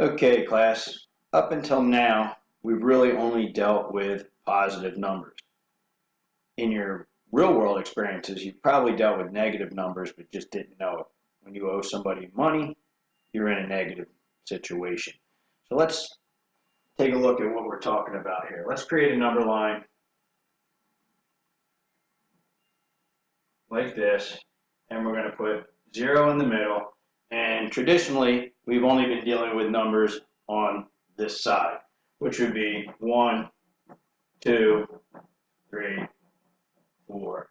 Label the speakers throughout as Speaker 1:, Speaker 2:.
Speaker 1: Okay, class, up until now, we've really only dealt with positive numbers. In your real-world experiences, you've probably dealt with negative numbers but just didn't know it. When you owe somebody money, you're in a negative situation. So let's take a look at what we're talking about here. Let's create a number line like this, and we're going to put 0 in the middle. And traditionally, we've only been dealing with numbers on this side, which would be 1, 2, 3, 4.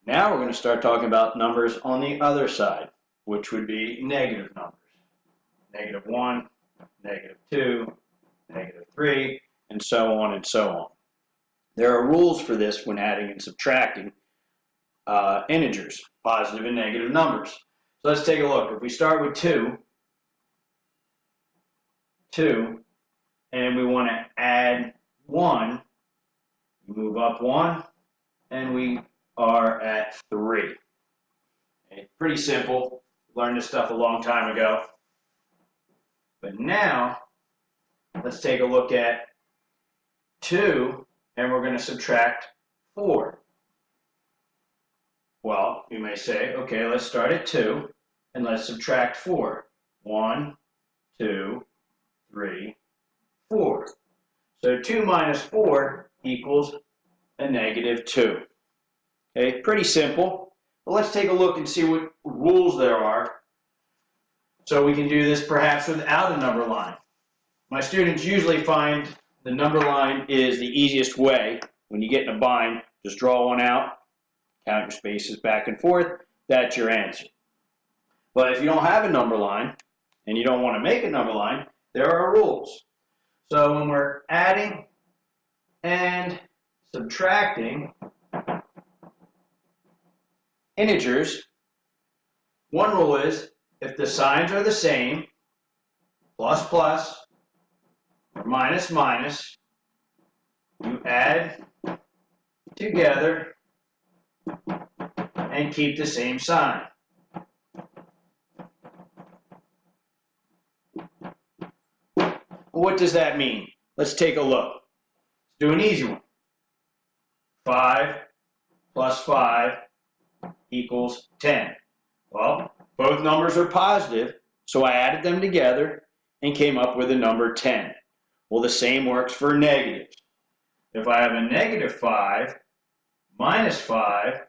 Speaker 1: Now we're going to start talking about numbers on the other side, which would be negative numbers. -1, -2, -3, and so on and so on. There are rules for this when adding and subtracting integers, positive and negative numbers. So let's take a look. If we start with 2, and we want to add 1, move up 1, and we are at 3. Okay, pretty simple. Learned this stuff a long time ago. But now, let's take a look at 2, and we're going to subtract 4. Well, you may say, okay, let's start at 2, and let's subtract 4. 1, 2, 3, 4. So 2 minus 4 equals a -2. Okay, pretty simple. But let's take a look and see what rules there are so we can do this perhaps without a number line. My students usually find the number line is the easiest way. When you get in a bind, just draw one out, count your spaces back and forth, that's your answer. But if you don't have a number line and you don't want to make a number line, there are rules. So when we're adding and subtracting integers, one rule is if the signs are the same, plus plus or minus minus, you add together and keep the same sign. What does that mean? Let's take a look. Let's do an easy one. 5 plus 5 equals 10. Well, both numbers are positive, so I added them together and came up with the number 10. Well, the same works for negatives. If I have a -5 minus 5,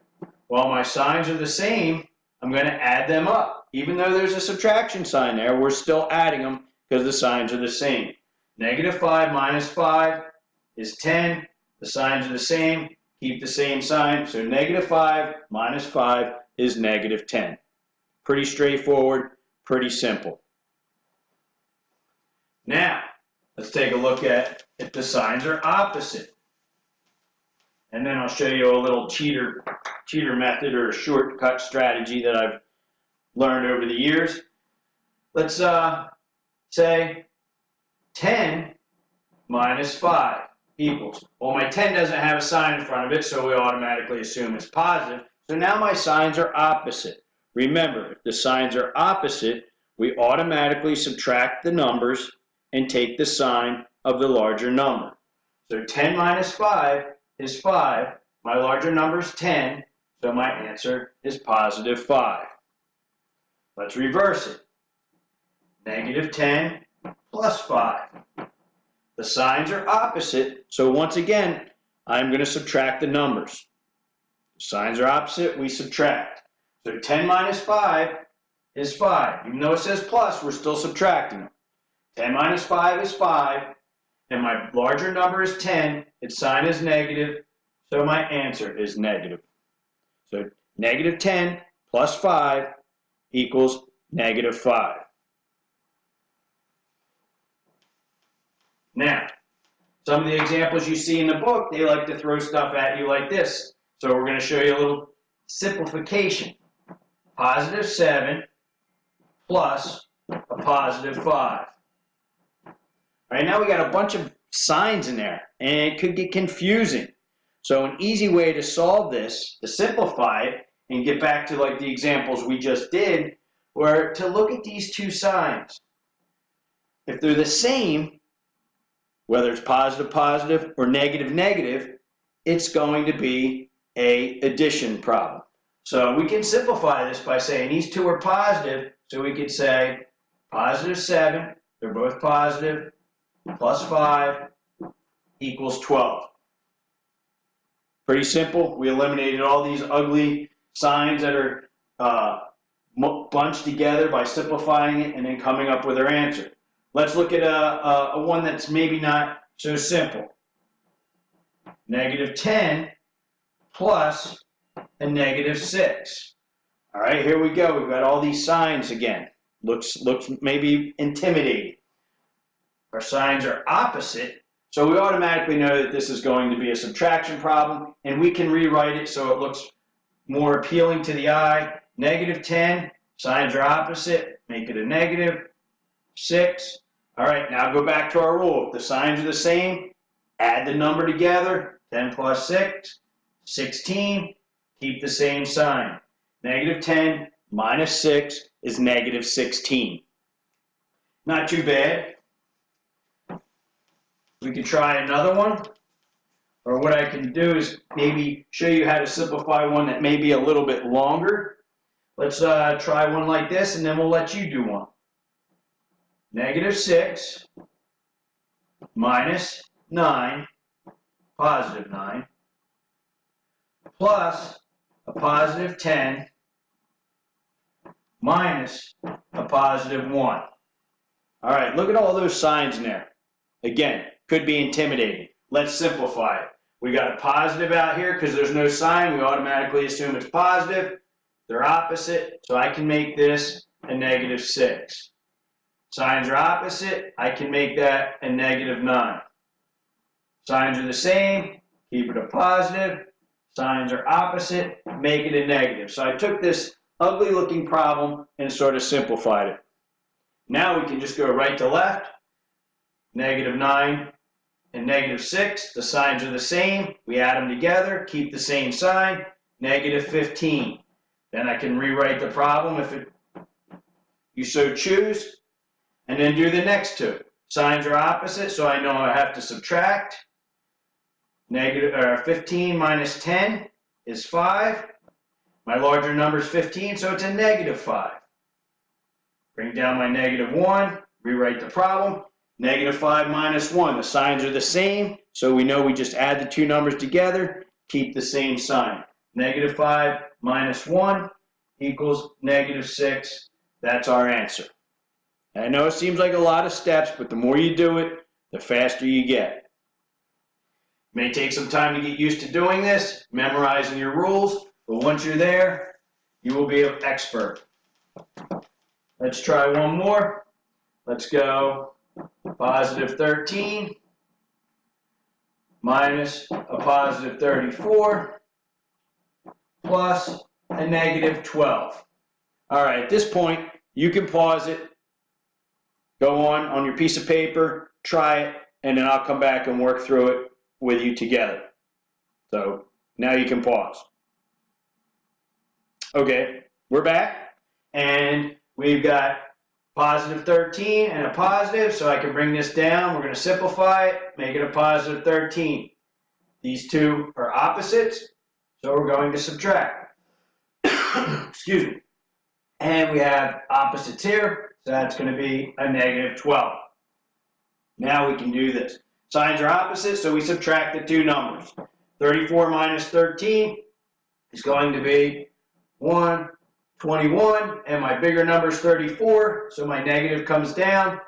Speaker 1: well, my signs are the same, I'm going to add them up. Even though there's a subtraction sign there, we're still adding them because the signs are the same. -5 minus 5 is 10. The signs are the same. Keep the same sign. So -5 minus 5 is -10. Pretty straightforward, pretty simple. Now, let's take a look at if the signs are opposite. And then I'll show you a little cheater method or a shortcut strategy that I've learned over the years. Let's say 10 minus 5 equals. Well, my 10 doesn't have a sign in front of it, so we automatically assume it's positive. So now my signs are opposite. Remember, if the signs are opposite, we automatically subtract the numbers and take the sign of the larger number. So 10 minus 5 is 5. My larger number is 10, so my answer is +5. Let's reverse it. -10 plus 5. The signs are opposite, so once again, I'm going to subtract the numbers. The signs are opposite, we subtract. So 10 minus 5 is 5. Even though it says plus, we're still subtracting them. 10 minus 5 is 5, and my larger number is 10. Its sign is negative, so my answer is negative. So -10 plus 5 equals -5. Now, some of the examples you see in the book, they like to throw stuff at you like this. So we're going to show you a little simplification. +7 plus a +5. All right, now we got a bunch of signs in there, and it could get confusing. So an easy way to solve this, to simplify it, and get back to like the examples we just did, were to look at these two signs. if they're the same, whether it's positive, positive, or negative, negative, it's going to be an addition problem. So we can simplify this by saying these two are positive, so we could say positive 7, they're both positive, plus 5 equals 12. Pretty simple. We eliminated all these ugly signs that are bunched together by simplifying it and then coming up with our answer. Let's look at a one that's maybe not so simple. Negative 10 plus a negative 6. All right, here we go. We've got all these signs again. Looks maybe intimidating. Our signs are opposite, so we automatically know that this is going to be a subtraction problem, and we can rewrite it so it looks more appealing to the eye. Negative 10, signs are opposite, make it a negative 6. All right, now go back to our rule. If the signs are the same, add the number together. 10 plus 6, 16. Keep the same sign. Negative 10 minus 6 is negative 16. Not too bad. We could try another one. Or what I can do is maybe show you how to simplify one that may be a little bit longer. Let's try one like this, and then we'll let you do one. Negative 6 minus 9, positive 9, plus a positive 10 minus a positive 1. All right, look at all those signs in there. Again, could be intimidating. Let's simplify it. We got a positive out here because there's no sign. We automatically assume it's positive. They're opposite, so I can make this a negative 6. Signs are opposite. I can make that a negative 9. Signs are the same. Keep it a positive. Signs are opposite. Make it a negative. So I took this ugly looking problem and sort of simplified it. Now we can just go right to left. Negative 9 and negative 6. The signs are the same. We add them together. Keep the same sign. Negative 15. Then I can rewrite the problem if you so choose. And then do the next two. Signs are opposite, so I know I have to subtract. Negative 15 minus 10 is 5. My larger number is 15, so it's a negative 5. Bring down my negative 1, rewrite the problem. Negative 5 minus 1, the signs are the same, so we know we just add the two numbers together, keep the same sign. Negative 5 minus 1 equals negative 6. That's our answer. I know it seems like a lot of steps, but the more you do it, the faster you get. It may take some time to get used to doing this, memorizing your rules, but once you're there, you will be an expert. Let's try one more. Let's go positive 13 minus a positive 34 plus a negative 12. All right, at this point, you can pause it. Go on your piece of paper, try it, and then I'll come back and work through it with you together. So now you can pause. Okay, we're back, and we've got positive 13 and a positive, so I can bring this down. We're going to simplify it, make it a positive 13. These two are opposites, so we're going to subtract. Excuse me. And we have opposites here. So that's going to be a negative 12. Now we can do this. Signs are opposite, so we subtract the two numbers. 34 minus 13 is going to be 121, and my bigger number is 34, so my negative comes down.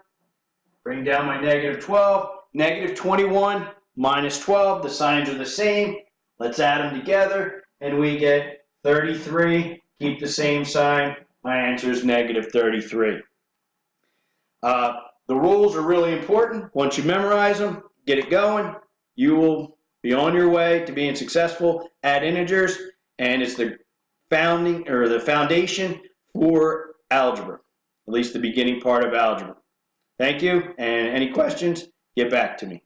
Speaker 1: Bring down my negative 12. Negative 21 minus 12, the signs are the same. Let's add them together, and we get 33. Keep the same sign. My answer is negative 33. The rules are really important. Once you memorize them, get it going, you will be on your way to being successful at integers, and it's the foundation for algebra, at least the beginning part of algebra. Thank you, and any questions, get back to me.